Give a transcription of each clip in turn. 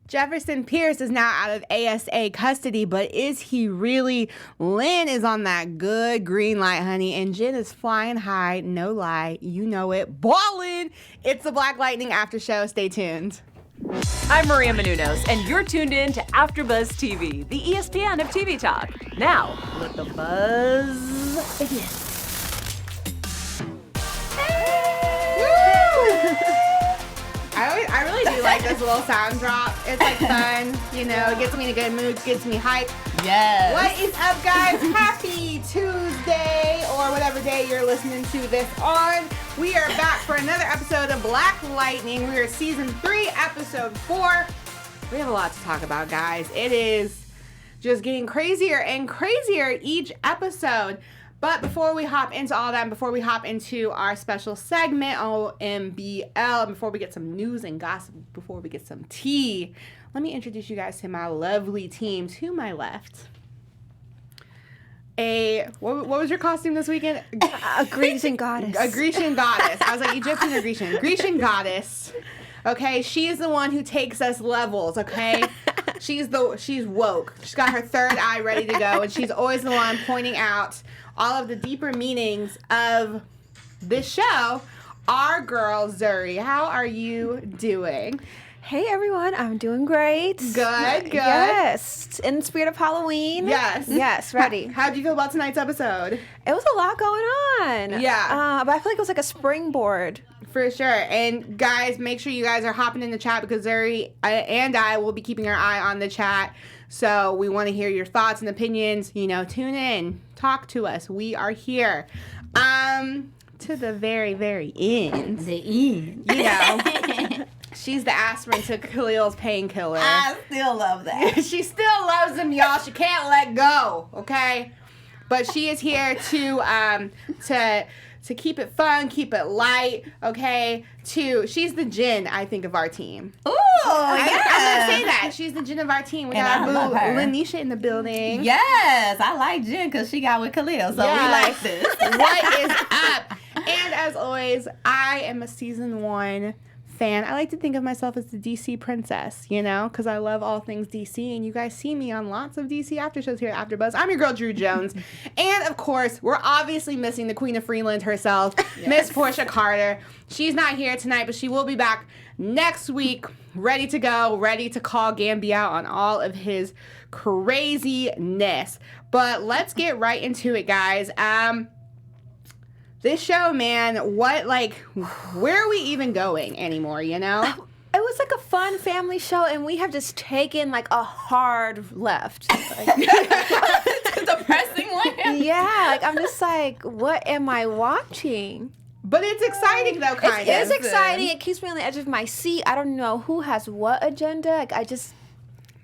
Jefferson Pierce is now out of ASA custody, but is he really? Lynn is on that good green light, honey, and Jen is flying high, no lie, you know it, ballin'. It's the Black Lightning After Show. Stay tuned. I'm Maria Menounos, and you're tuned in to AfterBuzz TV, the ESPN of TV talk. Now, let the buzz begin. I really do like this little sound drop. It's like fun, you know, it gets me in a good mood, gets me hyped. Yes. What is up, guys? Happy Tuesday, or whatever day you're listening to this on. We are back for another episode of Black Lightning. We are season 3, episode 4. We have a lot to talk about, guys. It is just getting crazier and crazier each episode. But before we hop into all that, and before we hop into our special segment, OMBL, and before we get some news and gossip, before we get some tea, let me introduce you guys to my lovely team. To my left, what was your costume this weekend? A Grecian goddess. A Grecian goddess. I was like, Egyptian or Grecian? Grecian goddess. Okay, she is the one who takes us levels, okay? She's woke. She's got her third eye ready to go, and she's always the one pointing out all of the deeper meanings of this show. Our girl, Zuri. How are you doing? Hey, everyone. I'm doing great. Good. Yes. In the spirit of Halloween. Yes. Yes, ready. How'd you feel about tonight's episode? It was a lot going on. Yeah. But I feel like it was like a springboard. For sure. And guys, make sure you guys are hopping in the chat because Zuri and I will be keeping our eye on the chat. So we want to hear your thoughts and opinions. You know, tune in. Talk to us. We are here. To the very, very end. The end. You know, she's the aspirin to Khalil's painkiller. I still love that. She still loves him, y'all. She can't let go, okay? But she is here to keep it fun, keep it light, okay? She's the Jen, I think, of our team. Ooh, I'm yes. gonna say that. She's the Jen of our team. We got And I our love her. boo, Lanisha, in the building. Yes, I like Jen because she got with Khalil, so we like this. What is up? And as always, I am a season 1 fan. I like to think of myself as the DC princess, you know, because I love all things DC, and you guys see me on lots of DC after shows here at AfterBuzz. I'm your girl, Drew Jones, and of course, we're obviously missing the Queen of Freeland herself, Miss Portia Carter. She's not here tonight, but she will be back next week, ready to go, ready to call Gambi out on all of his craziness. But let's get right into it, guys. This show, man, where are we even going anymore, you know? It was like a fun family show, and we have just taken like a hard left. Depressing one. Yeah, like I'm just like, what am I watching? But it's exciting, though, kind of. It is exciting. It keeps me on the edge of my seat. I don't know who has what agenda. Like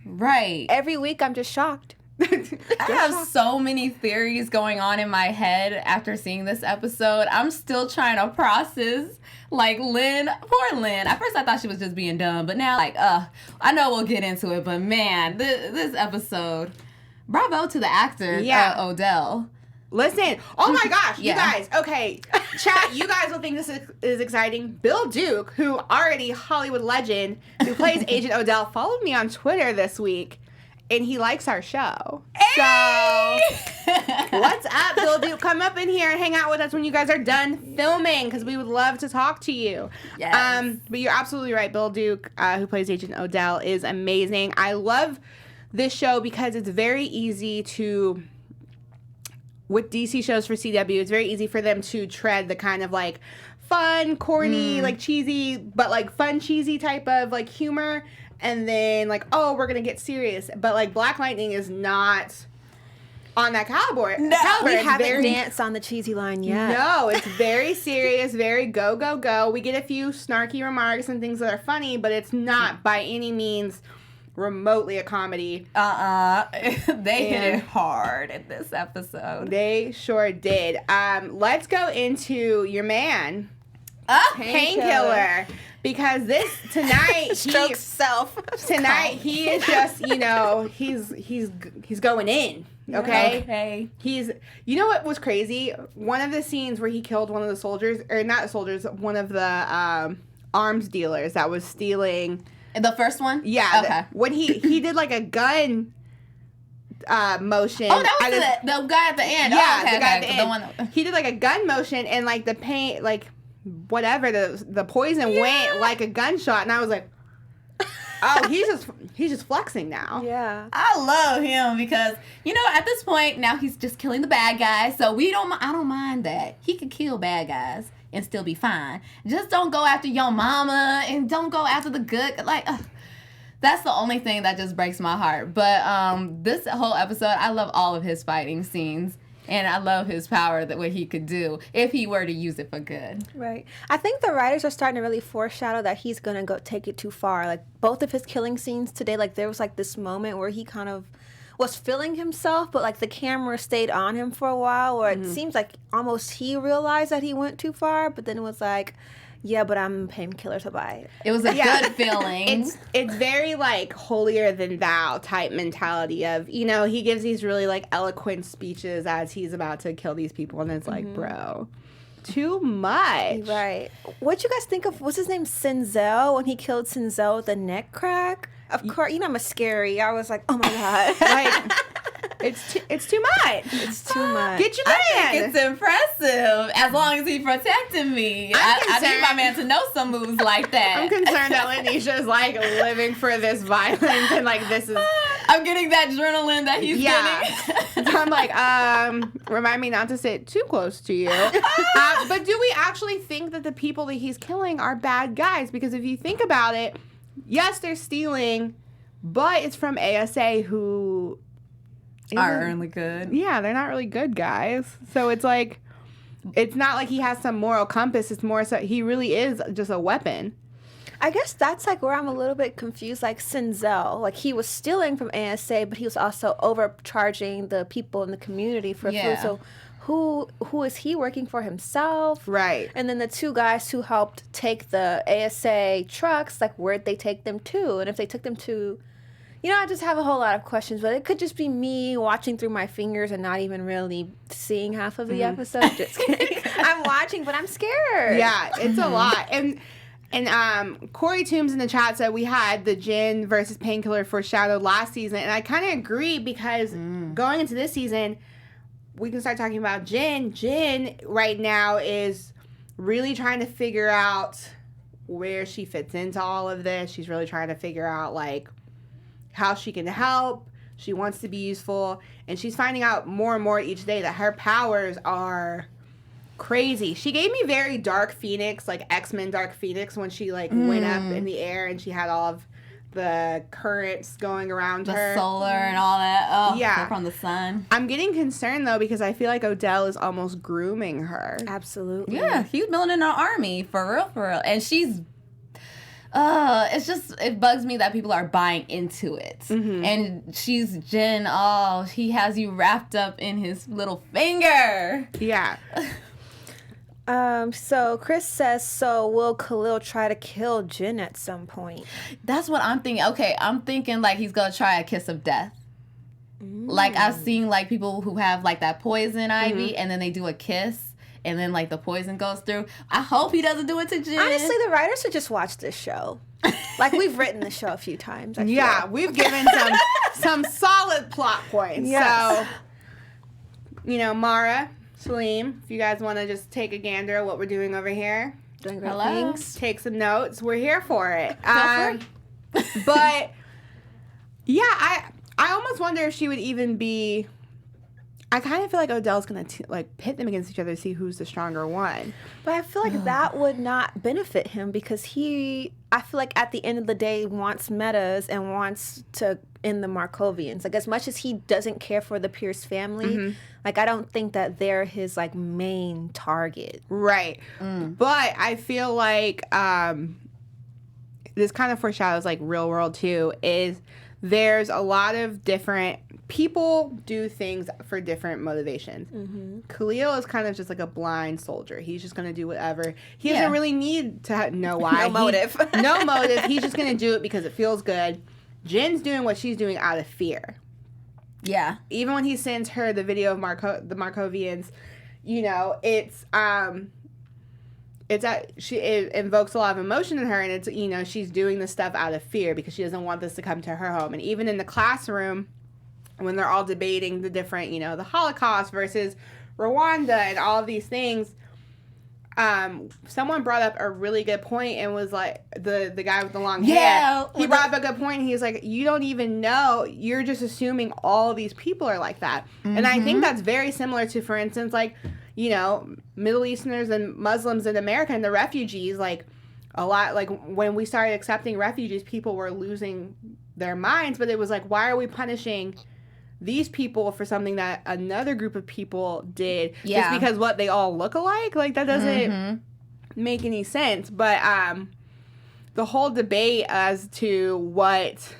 Right. every week I'm just shocked. I have so many theories going on in my head after seeing this episode. I'm still trying to process, like, Lynn. Poor Lynn. At first I thought she was just being dumb, but now, like, I know we'll get into it, but man, this episode, bravo to the actor, Odell. Listen, oh my gosh, Yeah. you guys, okay, chat, you guys will think this is exciting. Bill Duke, who already Hollywood legend, who plays Agent Odell, followed me on Twitter this week. And he likes our show. Hey! So, what's up, Bill Duke? Come up in here and hang out with us when you guys are done filming, because we would love to talk to you. Yes. But you're absolutely right. Bill Duke, who plays Agent Odell, is amazing. I love this show because it's very easy to, with DC shows for CW, it's very easy for them to tread the kind of like fun, corny, like cheesy, but like fun, cheesy type of like humor. And then, like, oh, we're going to get serious. But, like, Black Lightning is not on that caliber. No, We It's haven't danced on the cheesy line yet. No, it's very serious, very go, go, go. We get a few snarky remarks and things that are funny, but it's not by any means remotely a comedy. They hit it hard in this episode. They sure did. Let's go into your man, Painkiller. Because tonight Stroke self. Tonight he is just, you know, he's going in. Okay? Okay. You know what was crazy? One of the scenes where he killed one of the soldiers, or not soldiers, one of the arms dealers that was stealing The first one? Yeah. Okay. When he did like a gun motion. Oh, that was the guy at the end. Yeah, oh, okay, the guy okay. at the end. He did like a gun motion, and like the paint, like whatever, the poison went like a gunshot, and I was like, oh, he's just flexing now. Yeah. I love him because, at this point, now he's just killing the bad guys. So I don't mind that. He could kill bad guys and still be fine. Just don't go after your mama and don't go after the good. That's the only thing that just breaks my heart. But this whole episode, I love all of his fighting scenes. And I love his power, what he could do if he were to use it for good. Right. I think the writers are starting to really foreshadow that he's going to go take it too far. Like, both of his killing scenes today, like, there was, like, this moment where he kind of was feeling himself, but, like, the camera stayed on him for a while, where it seems like almost he realized that he went too far, but then it was like, yeah, but I'm a painkiller to buy. It was a good feeling. It's very like holier than thou type mentality of, he gives these really like eloquent speeches as he's about to kill these people, and it's like, bro, too much. Right. What'd you guys think of, what's his name, Sinzel, when he killed Sinzel with a neck crack? Of course, I'm a scary. I was like, oh my God. Like, it's too much. It's too much. Get your man. I think it's impressive as long as he protected me. I need my man to know some moves like that. I'm concerned that Lanisha is like living for this violence and like this is. I'm getting that adrenaline that he's getting. So I'm like, remind me not to sit too close to you. But do we actually think that the people that he's killing are bad guys? Because if you think about it, yes, they're stealing, but it's from ASA who are really good. Yeah, they're not really good guys. So it's like, it's not like he has some moral compass. It's more so he really is just a weapon. I guess that's like where I'm a little bit confused. Like Sinzel, like he was stealing from ASA, but he was also overcharging the people in the community for food. So who is he working for himself? Right. And then the two guys who helped take the ASA trucks, like where'd they take them to? And if they took them to, I just have a whole lot of questions, but it could just be me watching through my fingers and not even really seeing half of the episode. Just kidding. I'm watching, but I'm scared. Yeah, it's a lot. And Corey Toombs in the chat said we had the Jin versus Painkiller foreshadowed last season, and I kind of agree because going into this season, we can start talking about Jin. Jin right now is really trying to figure out where she fits into all of this. She's really trying to figure out like how she can help. She wants to be useful, and she's finding out more and more each day that her powers are crazy. She gave me very Dark Phoenix, like X-Men Dark Phoenix, when she like went up in the air and she had all of the currents going around her. The solar and all that. Oh, yeah. From the sun. I'm getting concerned though because I feel like Odell is almost grooming her. Absolutely. Yeah, he's building an army for real. And she's it bugs me that people are buying into it. And she's Jin, he has you wrapped up in his little finger. Yeah. So Chris says, so will Khalil try to kill Jin at some point? That's what I'm thinking. Okay, I'm thinking like he's gonna try a kiss of death. Like I've seen like people who have like that poison ivy and then they do a kiss. And then, like, the poison goes through. I hope he doesn't do it to Jin. Honestly, the writers should just watch this show. Like, we've written the show a few times. Yeah, we've given some solid plot points. Yes. So, Mara, Salim, if you guys want to just take a gander at what we're doing over here. Doing great Hello. things. Take some notes. We're here for it. Go But, yeah, I almost wonder if she would even be... I kind of feel like Odell's going to pit them against each other to see who's the stronger one. But I feel like that would not benefit him because I feel like at the end of the day, wants metas and wants to end the Markovians. Like, as much as he doesn't care for the Pierce family, like, I don't think that they're his, like, main target. Right. But I feel like this kind of foreshadows, like, real world, too, is there's a lot of different... People do things for different motivations. Khalil is kind of just like a blind soldier. He's just going to do whatever. He doesn't really need to know why. No motive. No motive. He's just going to do it because it feels good. Jin's doing what she's doing out of fear. Yeah. Even when he sends her the video of the Markovians, it invokes a lot of emotion in her, and it's, you know, she's doing this stuff out of fear because she doesn't want this to come to her home. And even in the classroom, when they're all debating the different, you know, the Holocaust versus Rwanda and all of these things, someone brought up a really good point and was like, the guy with the long hair, he brought up a good point. He was like, you don't even know, you're just assuming all of these people are like that. And I think that's very similar to, for instance, like, you know, Middle Easterners and Muslims in America and the refugees. Like, a lot, like, when we started accepting refugees, people were losing their minds, but it was like, why are we punishing these people for something that another group of people did just because what they all look alike? Like, that doesn't make any sense. But the whole debate as to what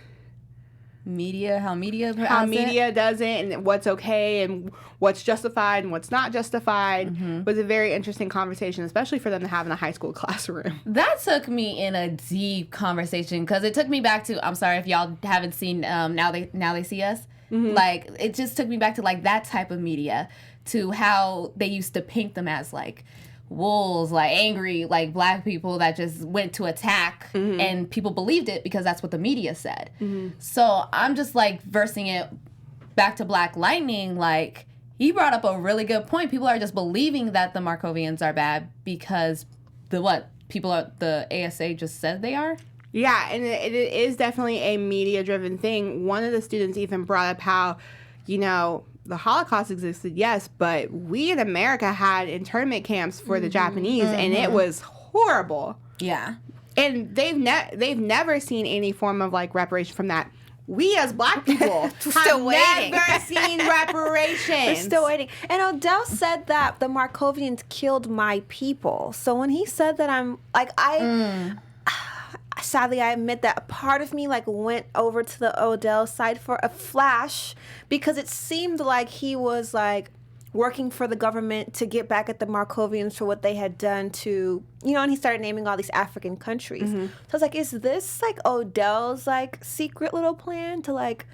how media does it and what's okay and what's justified and what's not justified was a very interesting conversation, especially for them to have in a high school classroom. That took me in a deep conversation because it took me back to, I'm sorry if y'all haven't seen Now They See Us. Like, it just took me back to, like, that type of media, to how they used to paint them as, like, wolves, like, angry, like, black people that just went to attack, and people believed it because that's what the media said. So I'm just, like, versing it back to Black Lightning. Like, he brought up a really good point. People are just believing that the Markovians are bad because the ASA just said they are. Yeah, and it is definitely a media-driven thing. One of the students even brought up how, you know, the Holocaust existed, yes, but we in America had internment camps for the Japanese, and it was horrible. Yeah. And they've never seen any form of, like, reparation from that. We as Black people have never seen reparations. We're still waiting. And Odell said that the Markovians killed my people. So when he said that, I'm like, sadly, I admit that a part of me, like, went over to the Odell side for a flash because it seemed like he was, like, working for the government to get back at the Markovians for what they had done to, you know, and he started naming all these African countries. So I was like, is this, like, Odell's, like, secret little plan to, like,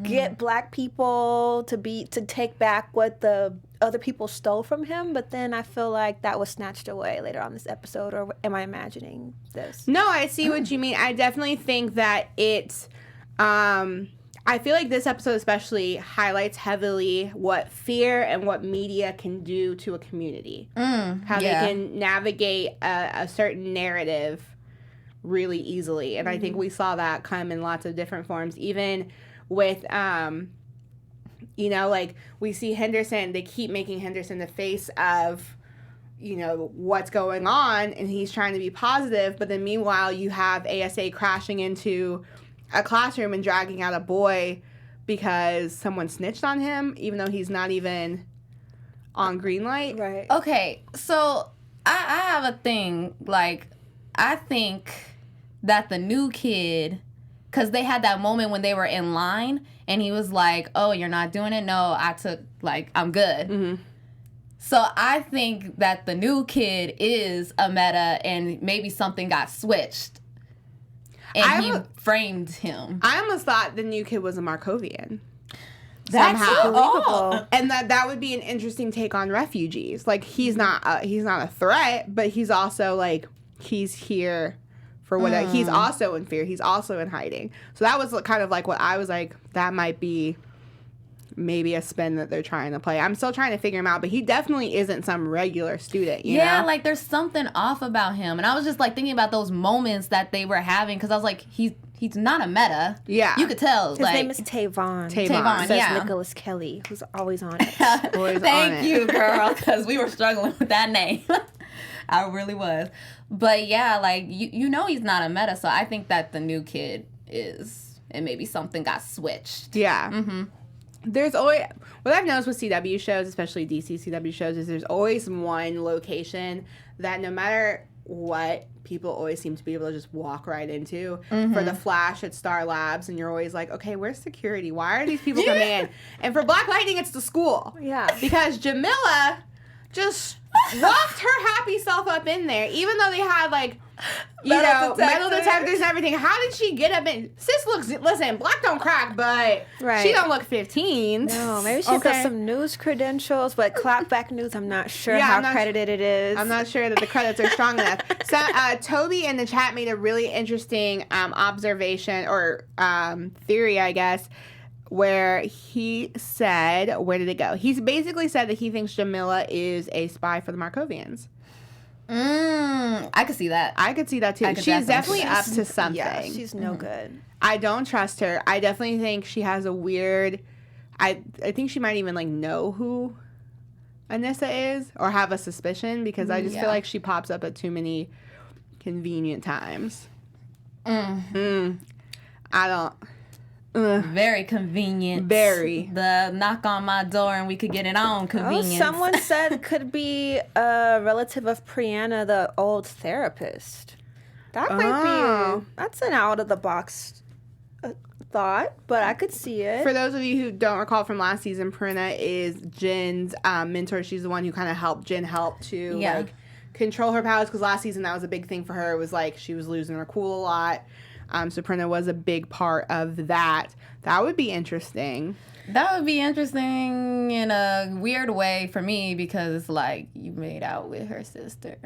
get Black people to take back what the other people stole from him? But then I feel like that was snatched away later on this episode, or am I imagining this? No, I see what you mean. I definitely think that it's I feel like this episode especially highlights heavily what fear and what media can do to a community. How they can navigate a certain narrative really easily. And I think we saw that come in lots of different forms, even with you know, like, we see Henderson, they keep making Henderson the face of, you know, what's going on, and he's trying to be positive, but then meanwhile you have ASA crashing into a classroom and dragging out a boy because someone snitched on him, even though he's not even on green light. Right. Okay, so I have a thing, like, I think that the new kid, because they had that moment when they were in line, and he was like, oh, you're not doing it? No, I'm good. So I think that the new kid is a meta, and maybe something got switched. And he framed him. I almost thought the new kid was a Markovian. That's somehow. believable. And that would be an interesting take on refugees. Like, he's not a threat, but he's also, like, he's here for what he's also in fear. He's also in hiding. So that was kind of like what I was like, that might be maybe a spin that they're trying to play. I'm still trying to figure him out, but he definitely isn't some regular student, you know? Like, there's something off about him. And I was just, like, thinking about those moments that they were having, because I was like, he's not a meta. Yeah. You could tell. His like, name is Tavon. Tavon, Says yeah. Nicholas Kelly, who's always on it. Thank you, girl, because we were struggling with that name. I really was. But yeah, like, you know he's not a meta, so I think that the new kid is, and maybe something got switched. Yeah. There's always, what I've noticed with CW shows, especially DC CW shows, is there's always one location that no matter what, people always seem to be able to just walk right into. For the Flash, it's Star Labs, and you're always like, okay, where's security? Why are these people coming in? And for Black Lightning, it's the school. Yeah. Because Jamila just walked her happy self up in there, even though they had like, Metal metal detectors and everything. How did she get up in? Sis listen, black don't crack, but she don't look 15. No, maybe she's got some news credentials, but clapback news, I'm not sure how credited it is. I'm not sure that the credits are strong enough. So Toby in the chat made a really interesting observation or theory, I guess, where he said, where did it go? He basically said that he thinks Jamila is a spy for the Markovians. I could see that. I could see that too. She's definitely up to something. Yeah, she's no good. I don't trust her. I definitely think she has a weird. I think she might even like know who Anissa is or have a suspicion because I just feel like she pops up at too many convenient times. I don't. Very convenient. Very. The knock on my door and we could get it on convenience. Someone said it could be a relative of Brianna, the old therapist. That might be, that's an out of the box thought, but I could see it. For those of you who don't recall from last season, Prinna is Jin's mentor. She's the one who kind of helped Jin to like control her powers because last season that was a big thing for her. It was like she was losing her cool a lot. So Prinna was a big part of that. That would be interesting. That would be interesting in a weird way for me because it's like you made out with her sister.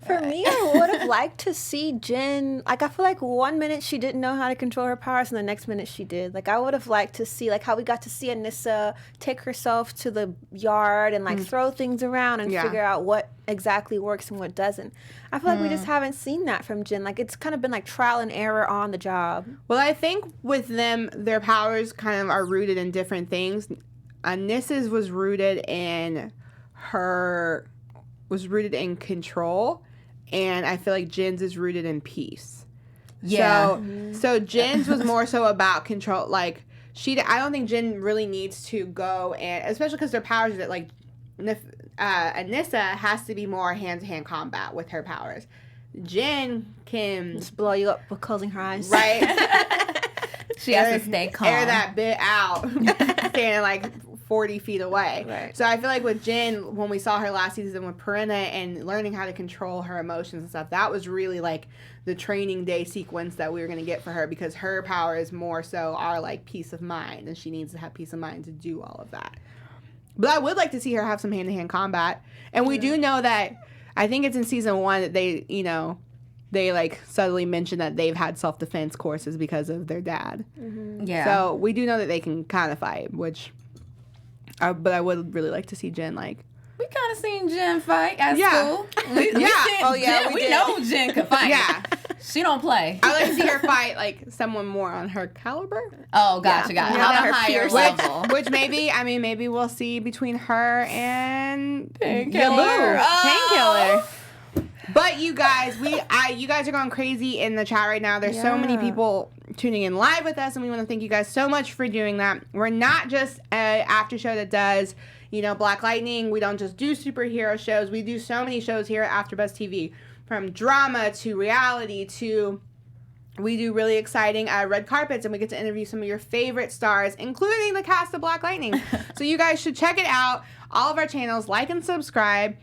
For me, I would have liked to see Jin. Like, I feel like 1 minute she didn't know how to control her powers, and the next minute she did. Like, I would have liked to see, like, how we got to see Anissa take herself to the yard and, like, throw things around and figure out what exactly works and what doesn't. I feel like we just haven't seen that from Jin. Like, it's kind of been, like, trial and error on the job. Well, I think with them, their powers kind of are rooted in different things. Anissa's was rooted in control. And I feel like Jin's is rooted in peace. Yeah. So Jin's was more so about control. Like, I don't think Jin really needs to go and, especially because their powers that, like, Anissa has to be more hand-to-hand combat with her powers. Jin can just blow you up with closing her eyes. Right. She has to stay calm. Air that bit out. Standing like 40 feet away. Right. So I feel like with Jin, when we saw her last season with Perinna and learning how to control her emotions and stuff, that was really like the training day sequence that we were going to get for her because her powers more so are like peace of mind and she needs to have peace of mind to do all of that. But I would like to see her have some hand-to-hand combat. And we do know that, I think it's in season 1 that they, they like subtly mention that they've had self-defense courses because of their dad. Mm-hmm. Yeah. So we do know that they can kind of fight, which... but I would really like to see Jin like. We kind of seen Jin fight at school. We know Jin can fight. Yeah, she don't play. I like to see her fight like someone more on her caliber. Oh, gotcha. On a higher level. Which maybe we'll see between her and Painkiller. Painkiller. But you guys, you guys are going crazy in the chat right now. There's so many people tuning in live with us, and we want to thank you guys so much for doing that. We're not just an after show that does, Black Lightning. We don't just do superhero shows. We do so many shows here at AfterBuzz TV, from drama to reality to we do really exciting red carpets, and we get to interview some of your favorite stars, including the cast of Black Lightning. So you guys should check it out. All of our channels, like and subscribe.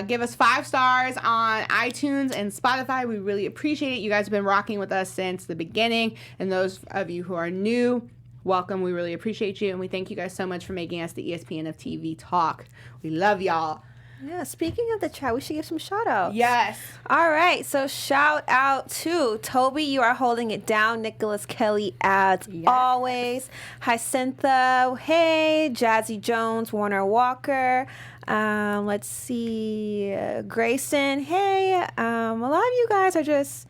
Give us 5 stars on iTunes and Spotify. We really appreciate it. You guys have been rocking with us since the beginning. And those of you who are new, welcome. We really appreciate you. And we thank you guys so much for making us the ESPN of TV talk. We love y'all. Yeah, speaking of the chat, we should give some shout outs. Yes. All right, so shout out to Toby, you are holding it down. Nicholas Kelly, as always. Hyacintha, hey. Jazzy Jones, Warner Walker. Let's see. Grayson, hey. A lot of you guys are just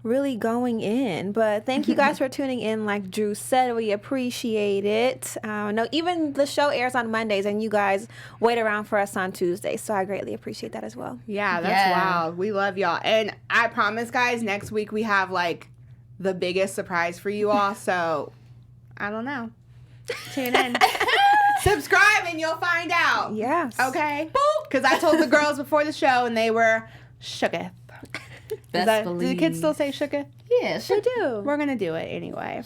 really going in, but thank you guys for tuning in. Like Drew said, we appreciate it. No, even the show airs on Mondays and you guys wait around for us on Tuesdays, so I greatly appreciate that as well. Yeah, that's wild. We love y'all, and I promise guys, next week we have like the biggest surprise for you all, so I don't know, tune in. Subscribe and you'll find out. Yes. Okay? Because I told the girls before the show and they were shooketh. Do the kids still say shooketh? Yeah, they do. We're going to do it anyway.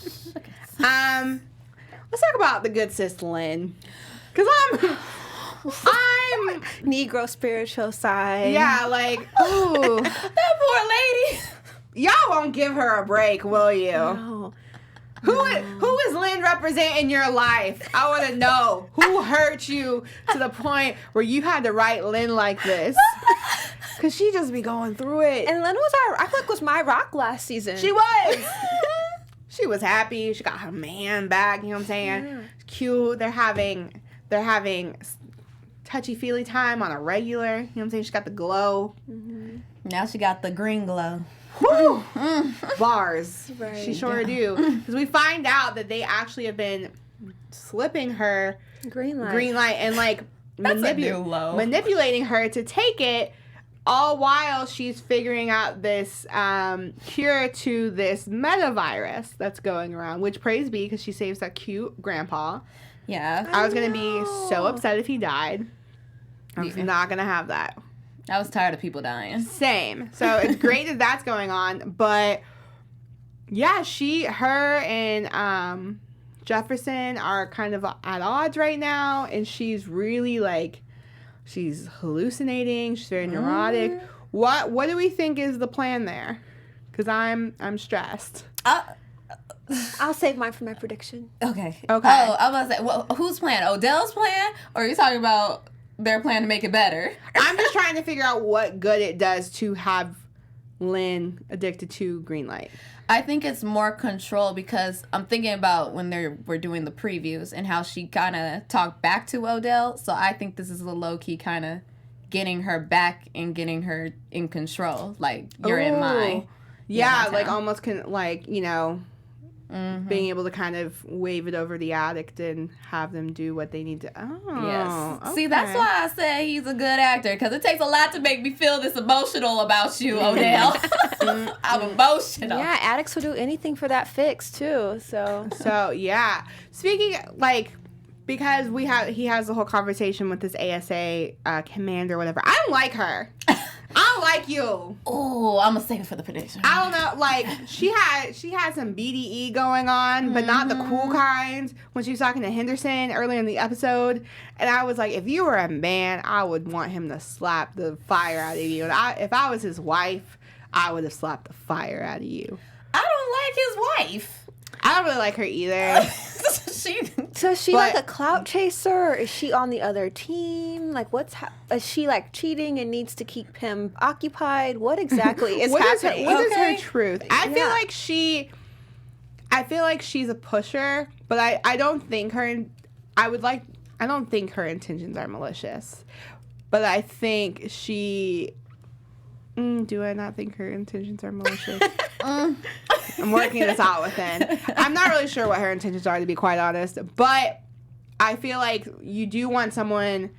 Let's talk about the good sis Lynn. Because I'm Negro spiritual side. yeah, like ooh, That poor lady. y'all won't give her a break, will you? No. Who is Lynn representing your life? I want to know who hurt you to the point where you had to write Lynn like this. Cause she just be going through it. And Lynn was I feel like was my rock last season. She was. She was happy. She got her man back. You know what I'm saying? Yeah. Cute. They're having touchy-feely time on a regular. You know what I'm saying? She got the glow. Now she got the green glow. Whew. Bars. Right. She sure do. Because we find out that they actually have been slipping her green light and like That's a new low. manipulating her to take it, all while she's figuring out this cure to this metavirus that's going around, which praise be because she saves that cute grandpa. Yeah. I was going to be so upset if he died. I was Yeah. not going to have that. I was tired of people dying. Same. So it's great that that's going on. But yeah, her and Jefferson are kind of at odds right now. And she's really like, she's hallucinating. She's very neurotic. What do we think is the plan there? Because I'm stressed. I'll save mine for my prediction. Okay. Okay. Oh, I was like, well, whose plan? Odell's plan? Or are you talking about their plan to make it better? I'm just trying to figure out what good it does to have Lynn addicted to green light. I think it's more control because I'm thinking about when we're doing the previews and how she kind of talked back to Odell. So I think this is a low-key kind of getting her back and getting her in control. Like, you're in my... Yeah, my like town. almost being able to kind of wave it over the addict and have them do what they need to. Oh, Yes. okay. See, that's why I say he's a good actor, because it takes a lot to make me feel this emotional about you, Odell. I'm emotional. Yeah, addicts will do anything for that fix too. So So yeah, speaking because he has the whole conversation with this ASA commander, whatever. I don't like her. I don't like you. Oh, I'm gonna save it for the prediction. I don't know. Like she had some BDE going on, but not the cool kind. When she was talking to Henderson earlier in the episode, and I was like, if you were a man, I would want him to slap the fire out of you. And if I was his wife, I would have slapped the fire out of you. I don't like his wife. I don't really like her either. So is she But- like a clout chaser? Or is she on the other team? Like, is she like cheating and needs to keep him occupied? What exactly is What is happening? what is Okay. her truth? I feel like she's a pusher, but I don't think her. I don't think her intentions are malicious, but I think she. Do I not think her intentions are malicious? I'm working this out with Lynn. I'm not really sure what her intentions are, to be quite honest. But I feel like you do want someone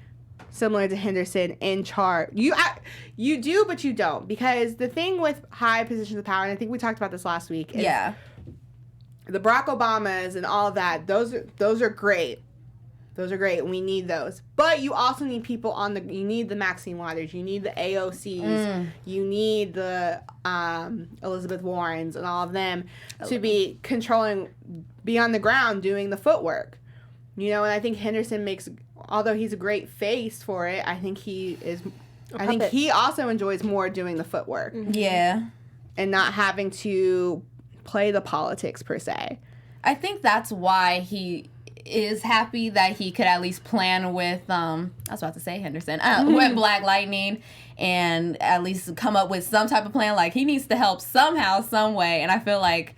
similar to Henderson in charge. You do, but you don't. Because the thing with high positions of power, and I think we talked about this last week, is Yeah. the Barack Obamas and all of that, those are great. Those are great. We need those. But you also need people you need the Maxine Waters. You need the AOCs. You need the Elizabeth Warrens and all of them to be be on the ground doing the footwork. You know, and I think Henderson although he's a great face for it, I think I think he also enjoys more doing the footwork Yeah. and not having to play the politics per se. I think that's why he is happy that he could at least plan with I was about to say Henderson with Black Lightning and at least come up with some type of plan. Like, he needs to help somehow, some way, and I feel like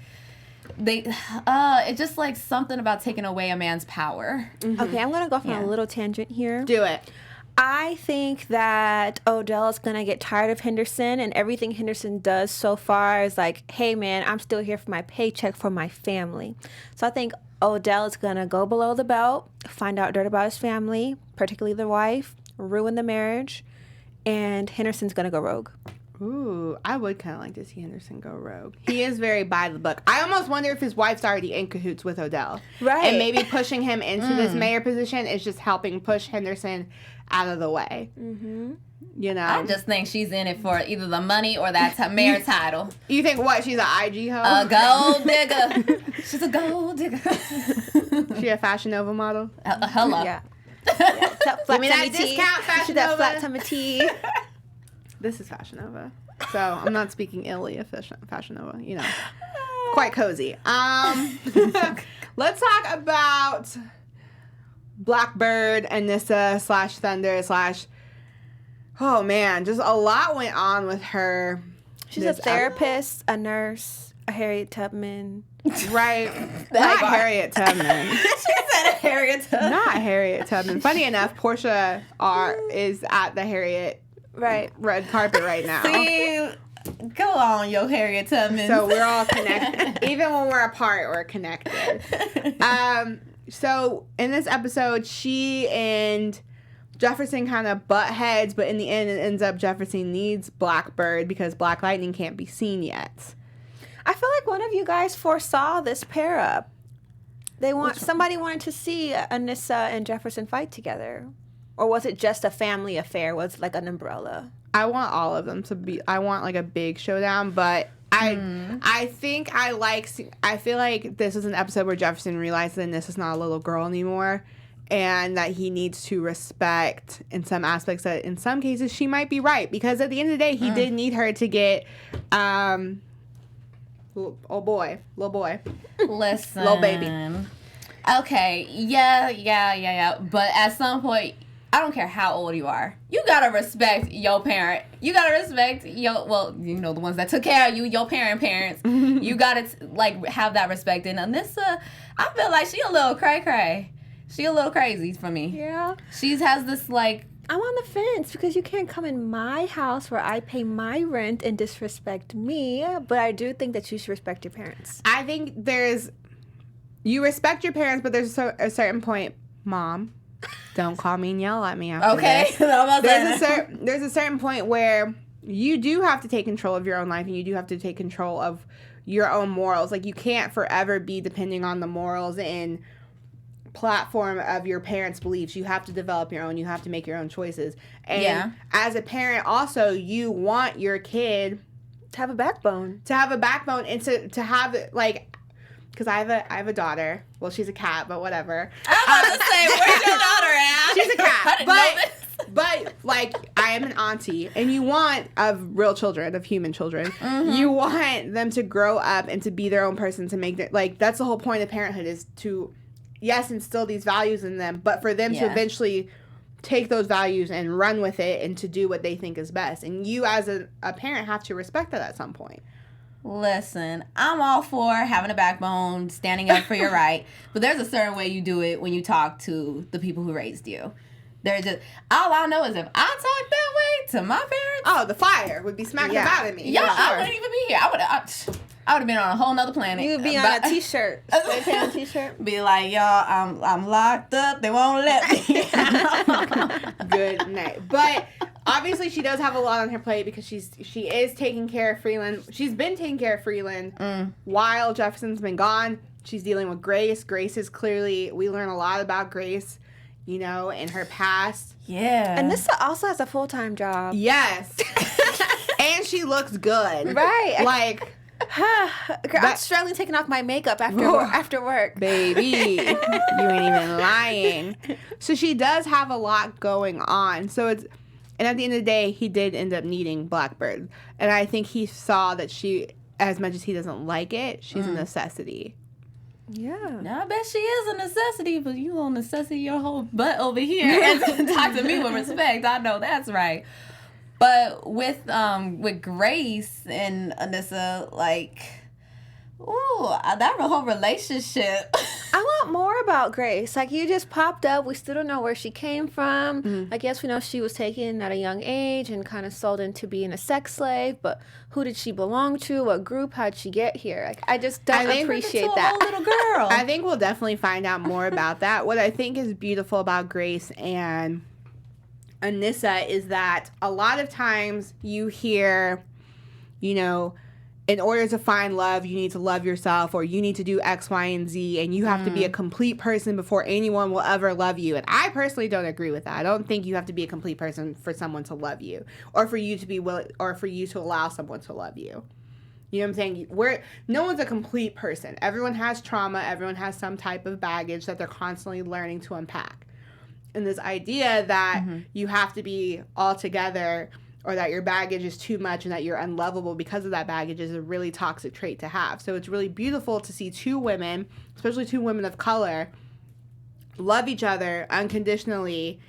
it's just like something about taking away a man's power. Okay, I'm gonna go off on Yeah. a little tangent here. Do it. I think that Odell is going to get tired of Henderson, and everything Henderson does so far is like, hey, man, I'm still here for my paycheck for my family. So I think Odell is going to go below the belt, find out dirt about his family, particularly the wife, ruin the marriage, and Henderson's going to go rogue. Ooh, I would kind of like to see Henderson go rogue. He is very by the book. I almost wonder if his wife's already in cahoots with Odell. Right. And maybe pushing him into this mayor position is just helping push Henderson out of the way. Mm-hmm. You know? I just think she's in it for either the money or that mayor title. You think what? She's an IG hoe? A gold digger. She's a gold digger. She a Fashion Nova model? Hello. Yeah. Give me that discount, Fashion That Nova. flat tummy tea. This is Fashion Nova, so I'm not speaking illy of Fashion Nova. You know, quite cozy. Let's talk about Blackbird, Anissa / Thunder / oh man, just a lot went on with her. She's a therapist, a nurse, a Harriet Tubman. Right. Not Harriet Tubman. She said Harriet Tubman. Not Harriet Tubman. Funny enough, Portia is at the Harriet red carpet right now. See, go on, yo, Harriet Tubman. So we're all connected. Even when we're apart, we're connected. So in this episode, she and Jefferson kind of butt heads, but in the end, it ends up Jefferson needs Blackbird because Black Lightning can't be seen yet. I feel like one of you guys foresaw this pair up. Somebody wanted to see Anissa and Jefferson fight together. Or was it just a family affair? Was it like an umbrella? I want all of them to be. I want like a big showdown, but I think I feel like this is an episode where Jefferson realizes that Anissa's not a little girl anymore, and that he needs to respect in some aspects that in some cases she might be right, because at the end of the day he did need her to get little boy. Listen. Little baby. Okay, yeah. But at some point, I don't care how old you are. You gotta respect your parent. You gotta respect the ones that took care of you, your parents. You gotta, have that respect. And Anissa, I feel like she a little cray-cray. She a little crazy for me. Yeah. She has this, I'm on the fence because you can't come in my house where I pay my rent and disrespect me. But I do think that you should respect your parents. I think you respect your parents, but there's a certain point, Mom, don't call me and yell at me after okay. this. There's a certain point where you do have to take control of your own life, and you do have to take control of your own morals. Like, you can't forever be depending on the morals and platform of your parents' beliefs. You have to develop your own. You have to make your own choices. And as a parent, also, you want your kid To have a backbone. And to have because I have a daughter. Well, she's a cat, but whatever. I'm about to say, where's your daughter at? She's a cat. I didn't know this. But I am an auntie, and you want, of real children, of human children, you want them to grow up and to be their own person, to make that's the whole point of parenthood, is to, yes, instill these values in them, but for them to eventually take those values and run with it and to do what they think is best. And you as a parent have to respect that at some point. Listen, I'm all for having a backbone, standing up for your right, but there's a certain way you do it when you talk to the people who raised you. They're just, all I know is if I talk that way to my parents, oh, the fire would be smacking out of me. Yeah, I wouldn't even be here. I would have been on a whole nother planet. You would be on a t-shirt. Sweatpants t-shirt. Be like, y'all, I'm locked up. They won't let me. Good night. But obviously she does have a lot on her plate because she is taking care of Freeland. She's been taking care of Freeland while Jefferson's been gone. She's dealing with Grace. Grace is clearly, we learn a lot about Grace, in her past. Yeah. And Anissa also has a full-time job. Yes. And she looks good. Right. I'm struggling taking off my makeup after work. Baby, you ain't even lying. So she does have a lot going on. And at the end of the day, he did end up needing Blackbird. And I think he saw that she, as much as he doesn't like it, she's a necessity. Yeah. Now, I bet she is a necessity, but you gonna necessity your whole butt over here and talk to me with respect. I know that's right. But with Grace and Anissa, that whole relationship. I want more about Grace. You just popped up. We still don't know where she came from. I guess we know she was taken at a young age and kind of sold into being a sex slave. But who did she belong to? What group? How'd she get here? I just don't appreciate that. A little girl. I think we'll definitely find out more about that. What I think is beautiful about Grace and Anissa is that a lot of times you hear, in order to find love, you need to love yourself, or you need to do X, Y, and Z, and you have to be a complete person before anyone will ever love you. And I personally don't agree with that. I don't think you have to be a complete person for someone to love you, or for you to be willing, or for you to allow someone to love you. You know what I'm saying? No one's a complete person. Everyone has trauma. Everyone has some type of baggage that they're constantly learning to unpack. in this idea that you have to be all together, or that your baggage is too much and that you're unlovable because of that baggage is a really toxic trait to have. So it's really beautiful to see two women, especially two women of color, love each other unconditionally,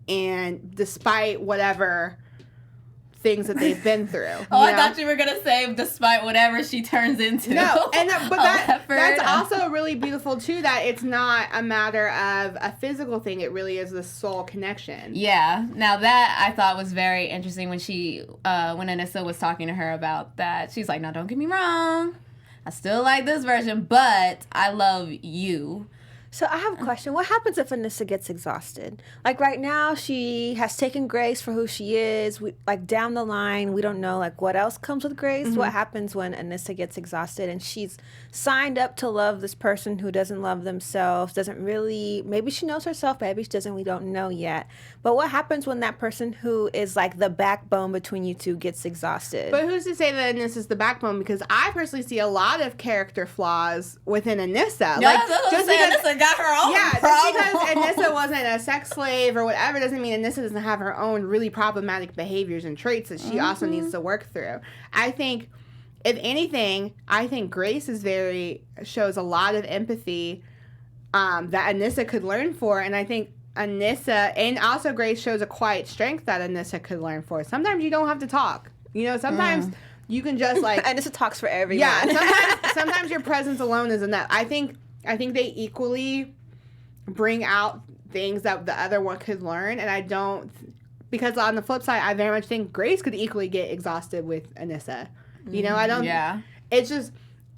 and despite whatever things that they've been through. I thought you were gonna say despite whatever she turns into. No, but that's also really beautiful too. That it's not a matter of a physical thing; it really is the soul connection. Yeah. Now that I thought was very interesting when when Anissa was talking to her about that. She's like, "No, don't get me wrong. I still like this version, but I love you." So I have a question. What happens if Anissa gets exhausted? Like right now, she has taken Grace for who she is. Like down the line, we don't know like what else comes with Grace. What happens when Anissa gets exhausted and she's signed up to love this person who doesn't love themselves, doesn't really, maybe she knows herself, maybe she doesn't, we don't know yet. But what happens when that person who is like the backbone between you two gets exhausted? But who's to say that Anissa's the backbone? Because I personally see a lot of character flaws within Anissa. No, just because Anissa got her own problem. Just because Anissa wasn't a sex slave or whatever doesn't mean Anissa doesn't have her own really problematic behaviors and traits that she also needs to work through. I think, if anything, Grace shows a lot of empathy that Anissa could learn for, and I think Anissa and also Grace shows a quiet strength that Anissa could learn for. Sometimes you don't have to talk. Sometimes you can just like Anissa talks for everyone. Yeah, sometimes your presence alone is enough. I think they equally bring out things that the other one could learn, and because on the flip side, I very much think Grace could equally get exhausted with Anissa. I don't. Yeah. It's just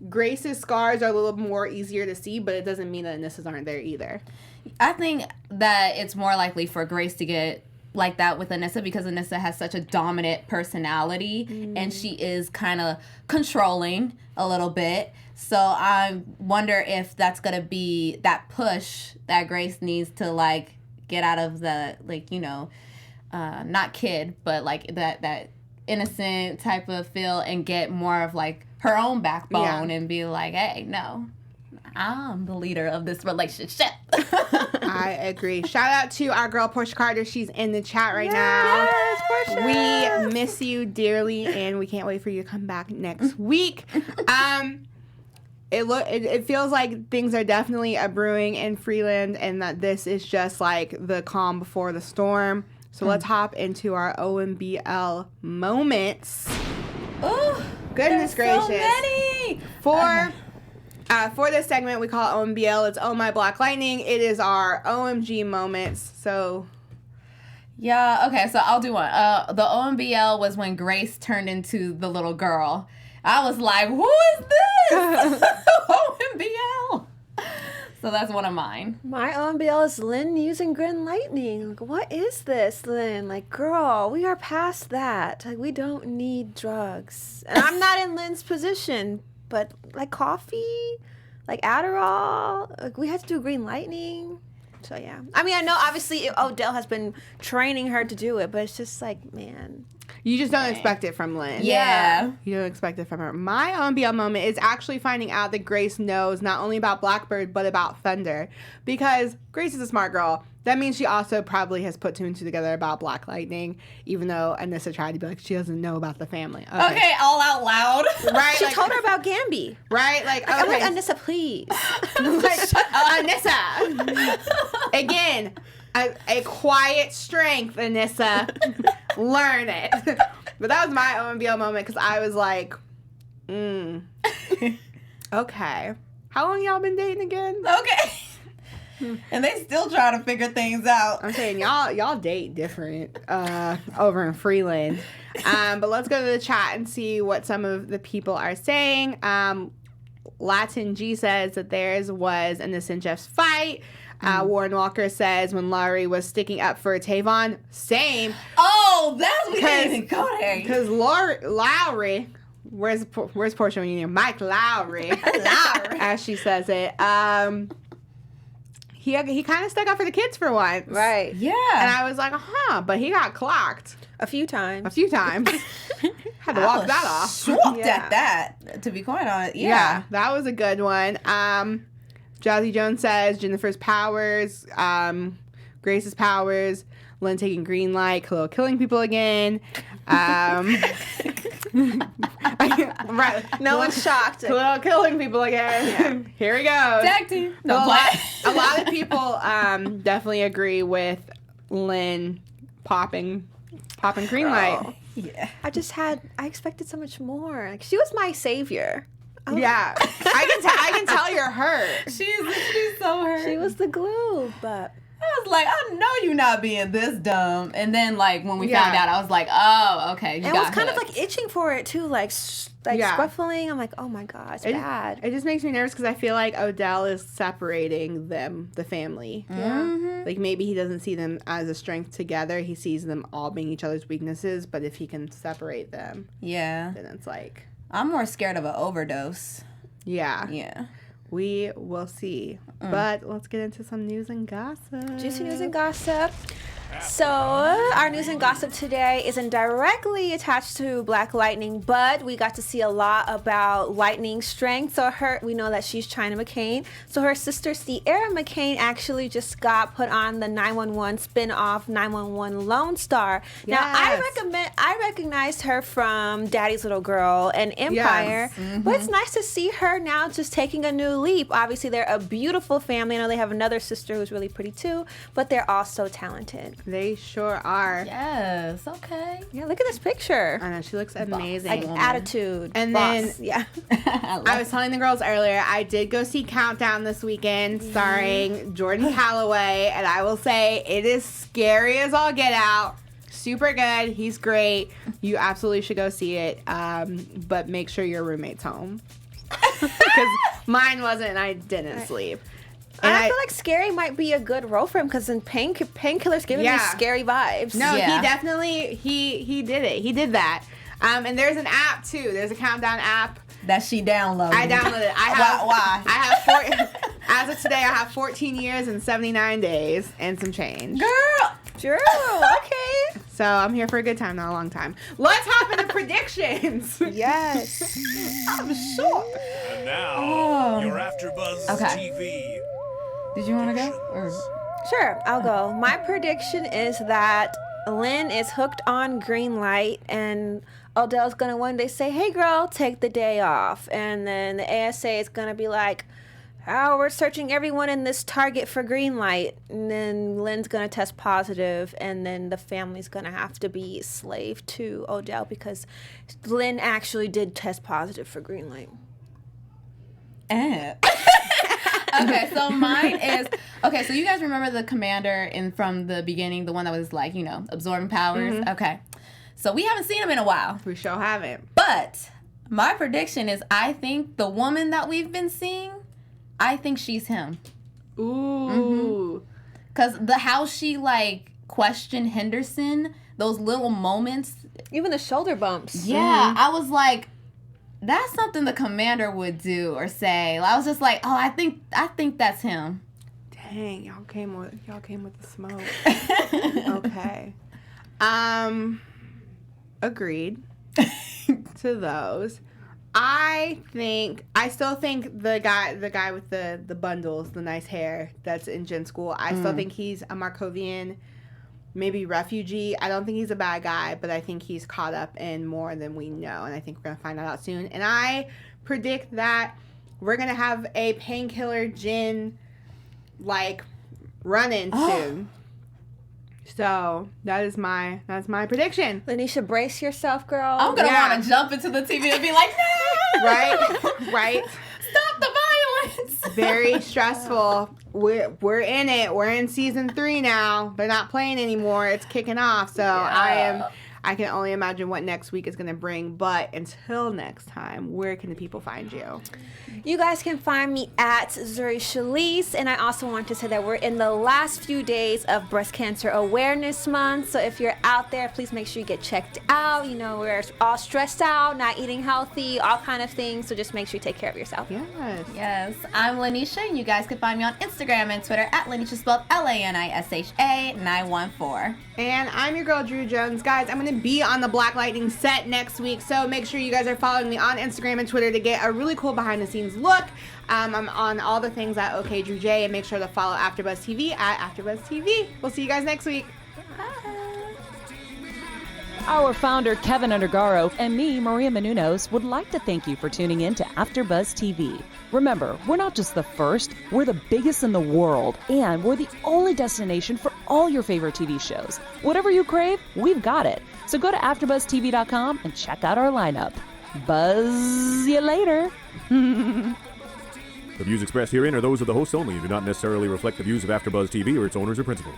Grace's scars are a little more easier to see, but it doesn't mean that Anissa's aren't there either. I think that it's more likely for Grace to get like that with Anissa because Anissa has such a dominant personality and she is kind of controlling a little bit. So I wonder if that's going to be that push that Grace needs to like get out of the not kid, but like that innocent type of feel and get more of like her own backbone and be like, hey, no, I'm the leader of this relationship. I agree. Shout out to our girl Portia Carter. She's in the chat right now. Yes, Portia. We miss you dearly, and we can't wait for you to come back next week. It feels like things are definitely brewing in Freeland, and that this is just like the calm before the storm. So let's hop into our OMBL moments. Oh, goodness gracious! So many. For this segment, we call it OMBL. It's Oh My Black Lightning. It is our OMG moments. So, yeah, okay, so I'll do one. The OMBL was when Grace turned into the little girl. I was like, who is this? OMBL. So that's one of mine. My OMBL is Lynn using green lightning. Like, what is this, Lynn? Like, girl, we are past that. Like, we don't need drugs. And I'm not in Lynn's position, but like coffee, like Adderall, like we had to do green lightning. So yeah. I mean, I know obviously Odell has been training her to do it, but it's just like, man. You just don't expect it from Lynn. Yeah. You don't expect it from her. My OMBL moment is actually finding out that Grace knows not only about Blackbird, but about Thunder. Because Grace is a smart girl. That means she also probably has put two and two together about Black Lightning, even though Anissa tried to be like, she doesn't know about the family. Okay, all out loud. Right? She told her about Gamby. Right? Like, okay. I'm like, Anissa, please. Like, Anissa. Again, a quiet strength, Anissa. Learn it. But that was my OMBL moment because I was like, okay. How long y'all been dating again? Okay. And they still trying to figure things out. I'm saying y'all date different over in Freeland. But let's go to the chat and see what some of the people are saying. Latin G says that theirs was Anissa and Jeff's fight. Warren Walker says when Laurie was sticking up for Tavon, same. Oh, that's we didn't even go there. Because Lowry, where's Portia when you need Mike Lowry, as she says it. He kind of stuck up for the kids for once. Right. Yeah. And I was like, but he got clocked. A few times. Had to walk that off. Swooped at that, to be quite honest. Yeah. That was a good one. Jazzy Jones says Jennifer's powers Grace's powers. Lynn taking green light. Khalil killing people again. Right. No one's shocked. Khalil killing people again. Yeah. Here we go. Tag team. A lot of people definitely agree with Lynn popping green light. Yeah. I expected so much more. Like, she was my savior. Yeah, I can tell you're hurt. She's so hurt. She was the glue, but I was like, I know you're not being this dumb. And then, like, when we Yeah. found out, I was like, oh, okay. I was kind of like itching for it too, like Yeah. scuffling. I'm like, oh my god, it's bad. It just makes me nervous because I feel like Odell is separating them, the family. Like maybe he doesn't see them as a strength together. He sees them all being each other's weaknesses. But if he can separate them, Yeah. then it's like, I'm more scared of an overdose. yeah, Yeah. we will see. But let's get into some news and gossip. Juicy news and gossip. So, our news and gossip today isn't directly attached to Black Lightning, but we got to see a lot about Lightning's strength. So, we know that she's China McCain. So, her sister Sierra McCain actually just got put on the 911 spin-off 911 Lone Star. Now, I recognized her from Daddy's Little Girl and Empire, but it's nice to see her now just taking a new leap. Obviously, they're a beautiful family. I know they have another sister who's really pretty too, but they're all so talented. They sure are. Yes. Okay. Yeah, look at this picture. I know, she looks amazing. Like attitude. And boss. then- yeah. I was telling the girls earlier, I did go see Countdown this weekend, starring Jordan Calloway, and I will say it is scary as all get out. Super good. He's great. You absolutely should go see it, but make sure your roommate's home. Because mine wasn't, and I didn't sleep. And I feel like scary might be a good role for him because in Painkiller's giving me scary vibes. No, Yeah. he definitely, he did it. He did that. And there's an app, too. There's a Countdown app. That she downloaded. I downloaded it. I have, Why? I have as of today, I have 14 years and 79 days and some change. Girl. Drew, okay. So I'm here for a good time, not a long time. Let's hop into predictions. Yes. I'm shocked. And now, your AfterBuzz Okay. TV. Did you want to go? Or? Sure, I'll go. My prediction is that Lynn is hooked on green light and Odell's going to one day say, hey, girl, take the day off. And then the ASA is going to be like, oh, we're searching everyone in this Target for green light. And then Lynn's going to test positive, and then the family's going to have to be slave to Odell because Lynn actually did test positive for green light. Okay, so mine is so you guys remember the commander from the beginning, the one that was like, absorbing powers? Okay. So we haven't seen him in a while. We sure haven't. But my prediction is I think the woman that we've been seeing, I think she's him. Ooh. Cause how she like questioned Henderson, those little moments. Even the shoulder bumps. Yeah, I was like, that's something the commander would do or say. I was just like, oh, I think that's him. Dang, y'all came with the smoke. Okay. Agreed to those. I still think the guy with the bundles, the nice hair that's in Gen School, I still think he's a Markovian, maybe refugee. I don't think he's a bad guy, but I think he's caught up in more than we know, and I think we're going to find that out soon. And I predict that we're going to have a Painkiller Jin, like, run-in soon. So that's my prediction. Lanisha, brace yourself, girl. I'm gonna want to jump into the TV and be like, no! Right. Stop the violence. Very stressful. We're in it. We're in season 3 now. They're not playing anymore. It's kicking off. So I can only imagine what next week is going to bring. But until next time, where can the people find you? You guys can find me at Zuri Shalise, and I also want to say that we're in the last few days of Breast Cancer Awareness Month. So if you're out there, please make sure you get checked out. We're all stressed out, not eating healthy, all kind of things. So just make sure you take care of yourself. Yes. I'm Lanisha, and you guys can find me on Instagram and Twitter at Lanisha, spelled LANISHA 914. And I'm your girl, Drew Jones. Guys, I'm going to be on the Black Lightning set next week. So make sure you guys are following me on Instagram and Twitter to get a really cool behind the scenes look. I'm on all the things at OKDrewJ, and make sure to follow AfterBuzz TV at AfterBuzz TV. We'll see you guys next week. Our founder, Keven Undergaro, and me, Maria Menounos, would like to thank you for tuning in to AfterBuzz TV. Remember, we're not just the first, we're the biggest in the world, and we're the only destination for all your favorite TV shows. Whatever you crave, we've got it. So go to AfterBuzzTV.com and check out our lineup. Buzz you later. The views expressed herein are those of the hosts only and do not necessarily reflect the views of AfterBuzz TV or its owners or principals.